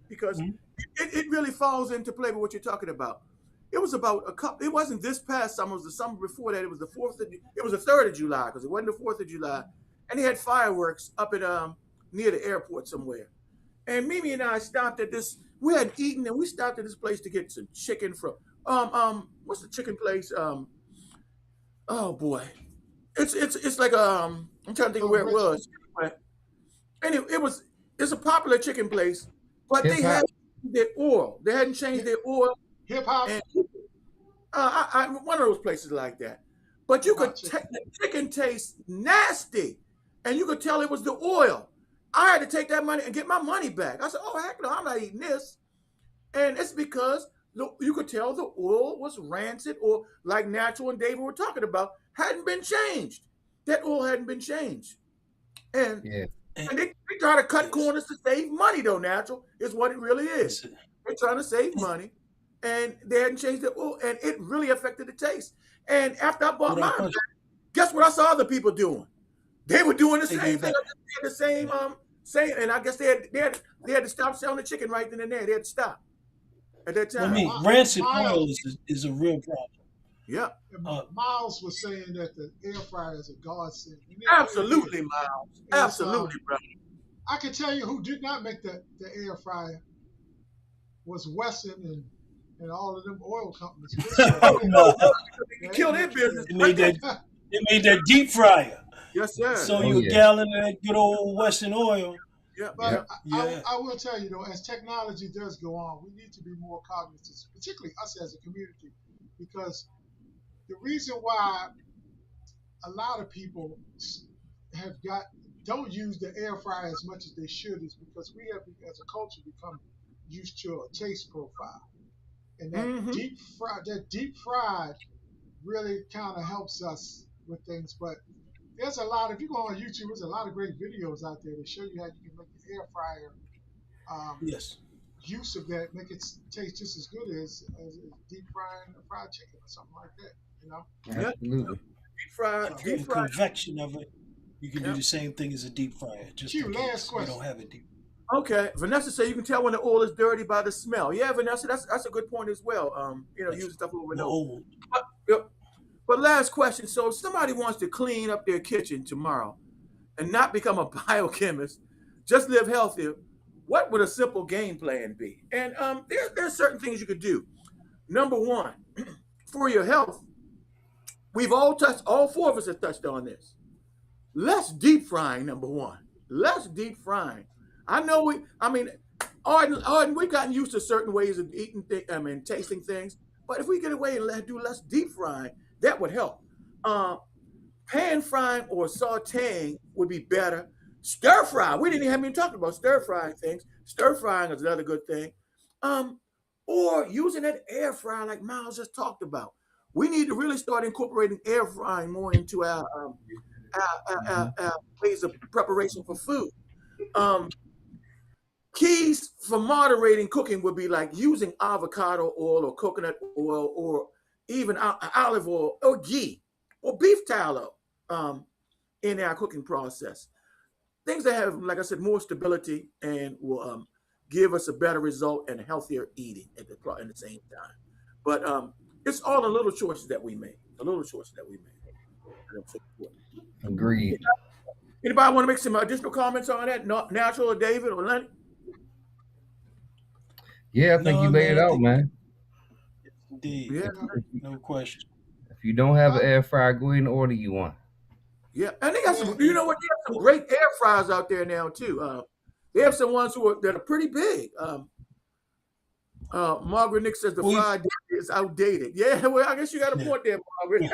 because Mhm. it really falls into play with what you're talking about. It was about a couple. It wasn't this past summer. It was the summer before that. It was the 4th. It was the 3rd of July because it wasn't the 4th of July, and they had fireworks up at near the airport somewhere. And Mimi and I stopped at this. We had eaten, and we stopped at this place to get some chicken from what's the chicken place? Oh boy, it's like I'm trying to think of where it was. And it's a popular chicken place, but they Hip hop. had their oil. They hadn't changed their oil, hip hop. and one of those places like that. But you could Chicken. the chicken taste nasty, and you could tell it was the oil. I had to take that money and get my money back. I said, "Oh heck no, I'm not eating this." And it's because you could tell the oil was rancid, or like Natural and David were talking about, hadn't been changed. That oil hadn't been changed, and Yeah. and they try to cut corners to save money, though. Natural is what it really is. They're trying to save money, and they hadn't changed the oil, and it really affected the taste. And after I bought mine, guess what I saw other people doing? They were doing the same thing. They had the same, and I guess they had to stop selling the chicken right then and there. They had to stop at that time. I mean, rancid oil is a real problem. Yeah, Miles was saying that the air fryer is a godsend. absolutely, Miles. Absolutely, brother. I can tell you who did not make the air fryer was Wesson and all of them oil companies. Oh, no. You killed their business. They made that deep fryer. Yes, sir. So Oh, you yeah. a gallon of that good old Western oil. Yeah, But Yeah. I will tell you, though, as technology does go on, we need to be more cognizant, particularly us as a community, because the reason why a lot of people don't use the air fryer as much as they should is because we have, as a culture, become used to a taste profile, and that deep fried really kind of helps us with things. But there's a lot. If you go on YouTube, there's a lot of great videos out there that show you how you can make the air fryer Yes. use of that, make it taste just as good as deep frying a fried chicken or something like that. Absolutely. deep The fried. convection of it, you can do the same thing as a deep fryer. Just Q, in last case we question. don't have it deep. Okay, Vanessa said you can tell when the oil is dirty by the smell. Yeah, Vanessa, that's a good point as well. Using stuff over and The over. old. But last question. So if somebody wants to clean up their kitchen tomorrow and not become a biochemist, just live healthier, what would a simple game plan be? And there's certain things you could do. Number one, for your health, all four of us have touched on this. less deep frying, number one. Less deep frying. I mean, Arden, we've gotten used to certain ways of eating tasting things. But if we get away and do less deep frying, that would help. Uh, Pan frying or sauteing would be better. Stir fry. We didn't even talk about stir frying things. Stir frying is another good thing. Um, or using that air fryer like Miles just talked about. We need to really start incorporating air frying more into our ways of preparation for food. Um, Keys for moderating cooking would be like using avocado oil or coconut oil or even olive oil or ghee or beef tallow in our cooking process. Things that have, like I said, more stability and will give us a better result and healthier eating in the same time. But it's all the little choices that we make. The little choices that we make. Agreed. Anybody want to make some additional comments on that? Natural or David or Lenny? Yeah, I think you laid it out, man. Indeed. Yeah. No question. If you don't have an air fryer, go ahead and order you one. Yeah, and they got some. You know what? They have some great air fryers out there now too. They have some ones that are pretty big. Margaret Nick says the fry is outdated. Yeah, well, I guess you got a point there, Margaret.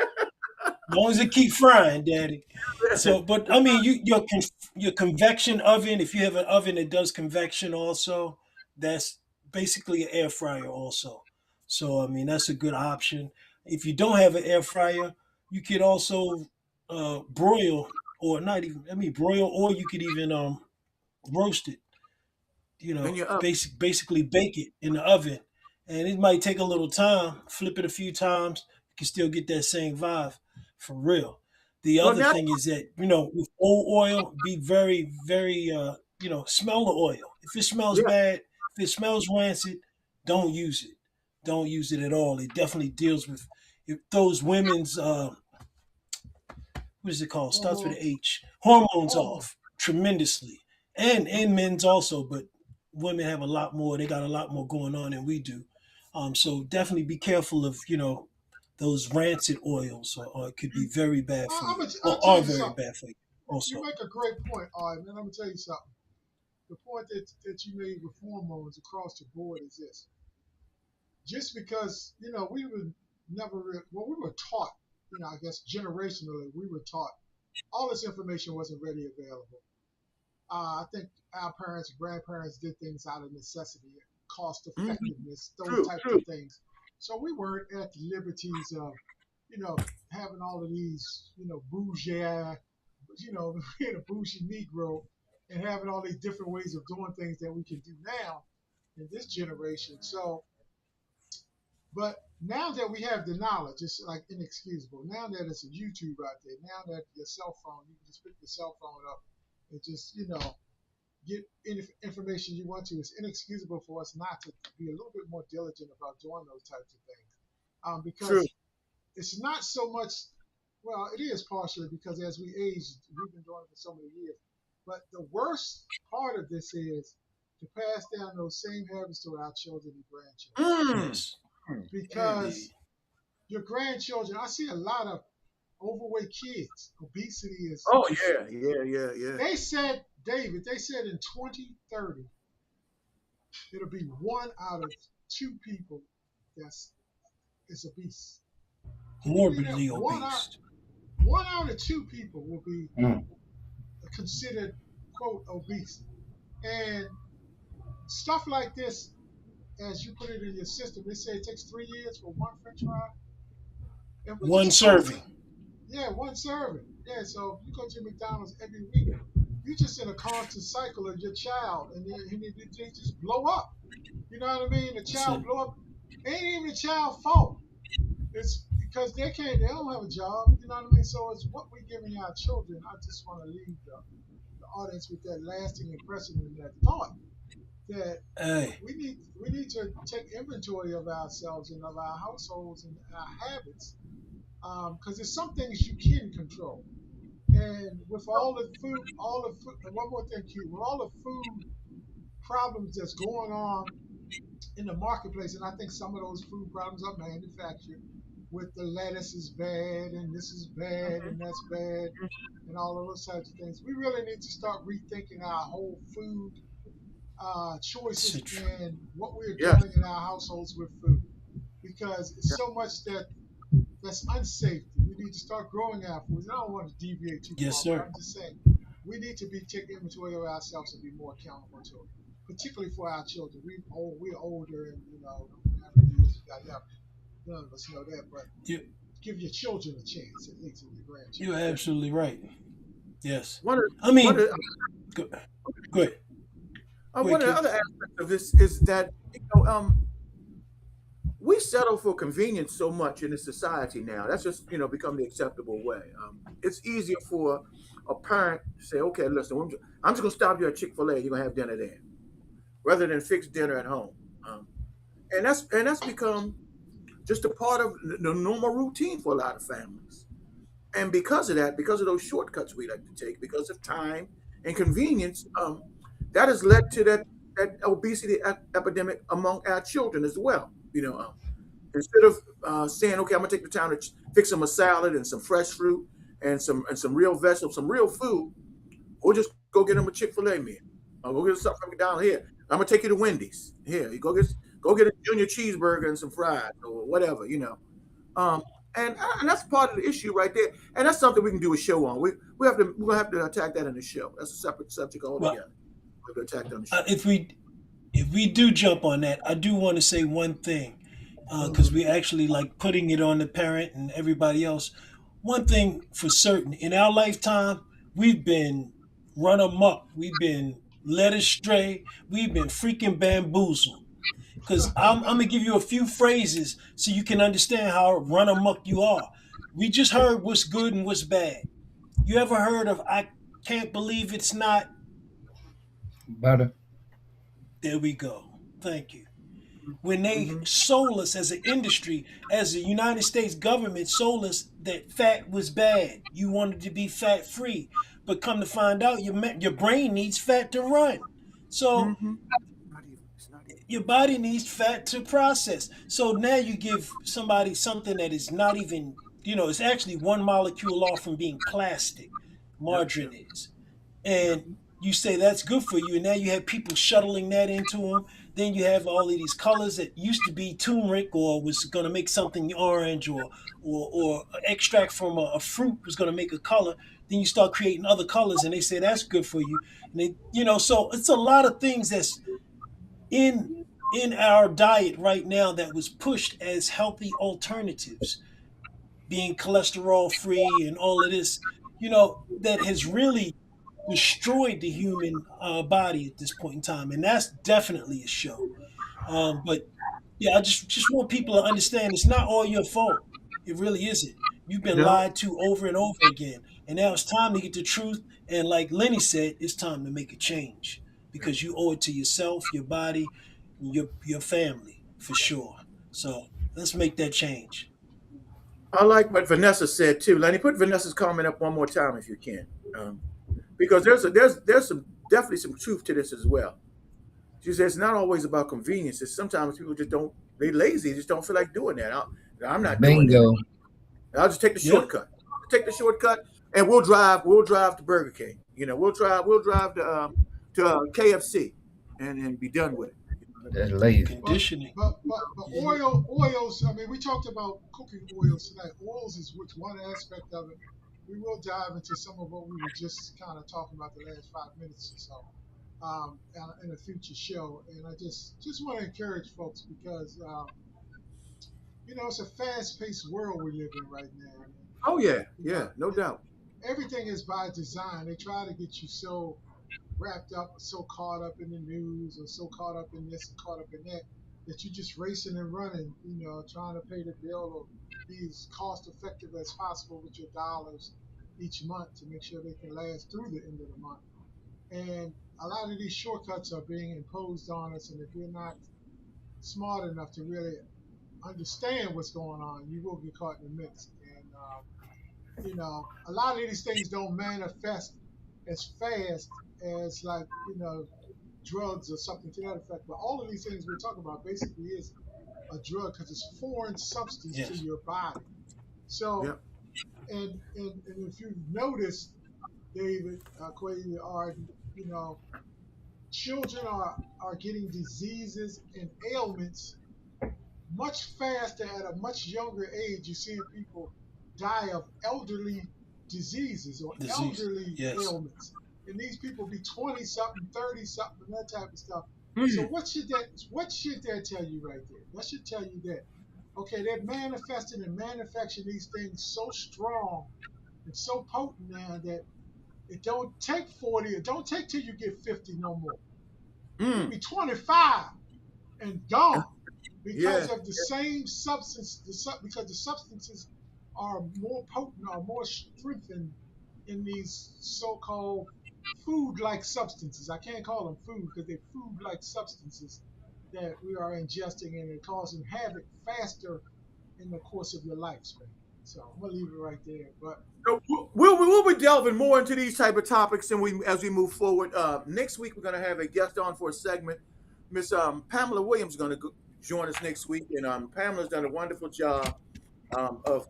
As long as it keep frying, Daddy. So, but I mean, your convection oven. If you have an oven that does convection, also, that's basically an air fryer, also. So, I mean, that's a good option. If you don't have an air fryer, you could also broil, or not even. I mean, broil, or you could even roast it. You know, basically bake it in the oven, and it might take a little time. Flip it a few times, you can still get that same vibe for real. The other thing is that with old oil, be very, very smell the oil. If it smells bad, if it smells rancid, don't use it. Don't use it at all. It definitely deals with those women's what is it called? Starts with an H. Hormones off tremendously, and men's also, but women have a lot more. They got a lot more going on than we do. So definitely be careful of those rancid oils, or it could be very bad for you, or are very bad for you. Also, you make a great point, Art, man. I'm gonna tell you something. The point that you made with hormones across the board is this: just because we were we were taught, I guess generationally, we were taught all this information wasn't readily available. I think our parents and grandparents did things out of necessity, cost effectiveness, those types of things. So we weren't at the liberties of, having all of these, bougie, being a bougie Negro and having all these different ways of doing things that we can do now in this generation. So, but now that we have the knowledge, it's like inexcusable. Now that it's a YouTube out there, now that your cell phone, you can just pick your cell phone up and just, get any information you want to. It's inexcusable for us not to be a little bit more diligent about doing those types of things. Because it's not so much, well, it is partially because as we age, we've been doing it for so many years. But the worst part of this is to pass down those same habits to our children and grandchildren. Because your grandchildren, I see a lot of overweight kids. Obesity is. Oh, yeah. They said, David, in 2030, it'll be 1 out of 2 people is obese. Morbidly obese. 1 out of 2 people will be considered, quote, obese. And stuff like this, as you put it in your system, they say it takes 3 years for 1 French fry. One serving. Yeah, 1 serving. Yeah, so you go to McDonald's every week. You're just in a constant cycle of your child, and they just blow up. You know what I mean? The child blow up. Ain't even the child's fault. It's because they don't have a job. You know what I mean? So it's what we're giving our children. I just want to leave the audience with that lasting impression and that thought that we need to take inventory of ourselves and of our households and our habits, because there's some things you can control. And with all the food, one more thing, Q, with all the food problems that's going on in the marketplace, and I think some of those food problems are manufactured, with the lettuce is bad and this is bad and that's bad and all of those types of things. We really need to start rethinking our whole food So choices true. and what we're Yeah. doing in our households with food, because it's Yeah. so much that's unsafe. We need to start growing our foods. I don't want to deviate too Yes, far, but sir. I'm just saying we need to take inventory of ourselves and be more accountable to it, particularly for our children. We're older, and how many years we got left. None of us know that, but You, give your children a chance, at least with your you're grandchildren. absolutely right. Yes. One of I one mean, of go, go ahead. Go one ahead, of the King. other aspects of this is that we settle for convenience so much in this society now. That's just become the acceptable way. It's easier for a parent to say, "Okay, listen, I'm just gonna stop you at Chick-fil-A. You're gonna have dinner there," rather than fix dinner at home. Um, and that's become just a part of the normal routine for a lot of families. And because of that, because of those shortcuts we like to take, because of time and convenience, that has led to that obesity epidemic among our children as well. Instead of saying, "Okay, I'm gonna take the time to fix them a salad and some fresh fruit and some real vegetables, some real food," or just go get them a Chick-fil-A meal. Go get something from down here. I'm gonna take you to Wendy's. Here, you go get a junior cheeseburger and some fries or whatever. Um, and that's part of the issue right there. And that's something we can do a show on. We're gonna have to attack that in the show. That's a separate subject Well, altogether. We're gonna attack that on the show. if we do jump on that, I do want to say one thing, because we actually like putting it on the parent and everybody else. One thing for certain, in our lifetime, we've been run amok, we've been led astray, we've been freaking bamboozled. Because I'm gonna give you a few phrases so you can understand how run amok you are. We just heard what's good and what's bad. You ever heard of "I can't believe it's not"? Butter. There we go. Thank you. When they Hmm. sold us as an industry, as the United States government sold us that fat was bad. You wanted to be fat free, but come to find out, your brain needs fat to run. So Hmm. Not even. It's not even. your body needs fat to process. So now you give somebody something that is not even, it's actually one molecule off from being plastic. Yep. Margarine Yep. is. Yep. And you say that's good for you, and now you have people shuttling that into them. Then you have all of these colors that used to be turmeric or was going to make something orange, or extract from a fruit was going to make a color. Then you start creating other colors, and they say that's good for you. And so it's a lot of things that's in in our diet right now that was pushed as healthy alternatives, being cholesterol free and all of this, that has really destroyed the human body at this point in time, and that's definitely a show. But yeah, I just want people to understand it's not all your fault. It really isn't. You've been No. lied to over and over again, and now it's time to get the truth. And like Lenny said, it's time to make a change because you owe it to yourself, your body, and your family for sure. So let's make that change. I like what Vanessa said too. Lenny, put Vanessa's comment up one more time if you can, um, because there's some definitely some truth to this as well. She says it's not always about convenience. It's sometimes people just don't they lazy, just don't feel like doing that. I'm not doing that. Bingo. I'll just take the Yep. shortcut. Take the shortcut, and we'll drive to Burger King. We'll drive to KFC, and be done with it. That's lazy. But Conditioning. but oils. I mean, we talked about cooking oils tonight. Oils is which one aspect of it. We will dive into some of what we were just kind of talking about the last 5 minutes or so in a future show. And I just want to encourage folks because it's a fast-paced world we live in right now. And, Oh yeah, you yeah, know, no doubt. everything is by design. They try to get you so wrapped up, so caught up in the news, or so caught up in this and caught up in that, that you're just racing and running, trying to pay the bill or be as cost effective as possible with your dollars each month to make sure they can last through the end of the month. And a lot of these shortcuts are being imposed on us, and if you're not smart enough to really understand what's going on, you will get caught in the mix. And a lot of these things don't manifest as fast as like drugs or something to that effect. But all of these things we're talking about basically is a drug because it's foreign substance to Yes. your body. So, Yep. and if you've noticed, David, Quayle, you know, children are getting diseases and ailments much faster at a much younger age. You're seeing people die of elderly diseases or Disease. elderly Yes. ailments. And these people be 20 something, 30 something, that type of stuff. Mm. So what should that tell you right there? That should tell you that, okay, they're manifesting and manufacturing these things so strong and so potent now that it don't take 40, it don't take till you get 50 no more. Mm. Be 25 and gone because Yeah. of the same substance, because the substances are more potent or more strengthened in these so-called food-like substances. I can't call them food because they're food-like substances that we are ingesting and it causing havoc faster in the course of your lifespan. So I'm gonna leave it right there. But So we'll be delving more into these type of topics and as we move forward. Next week we're going to have a guest on for a segment. Miss Pamela Williams is going to join us next week, and Pamela's done a wonderful job of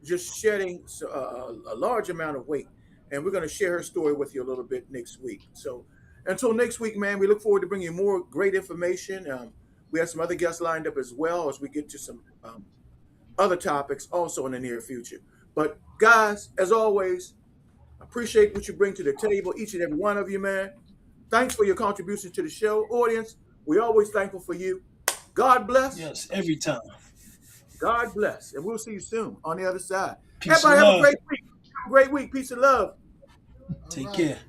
just shedding a large amount of weight, and we're going to share her story with you a little bit next week. So until next week, man, we look forward to bringing you more great information. We have some other guests lined up as well as we get to some other topics also in the near future. But guys, as always, appreciate what you bring to the table, each and every one of you, man. Thanks for your contribution to the show. Audience, we're always thankful for you. God bless. Yes, every time. God bless. And we'll see you soon on the other side. Peace Everybody and have a love. great week. Have a great week. Peace and love. all Take right. care.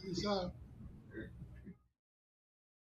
Peace out.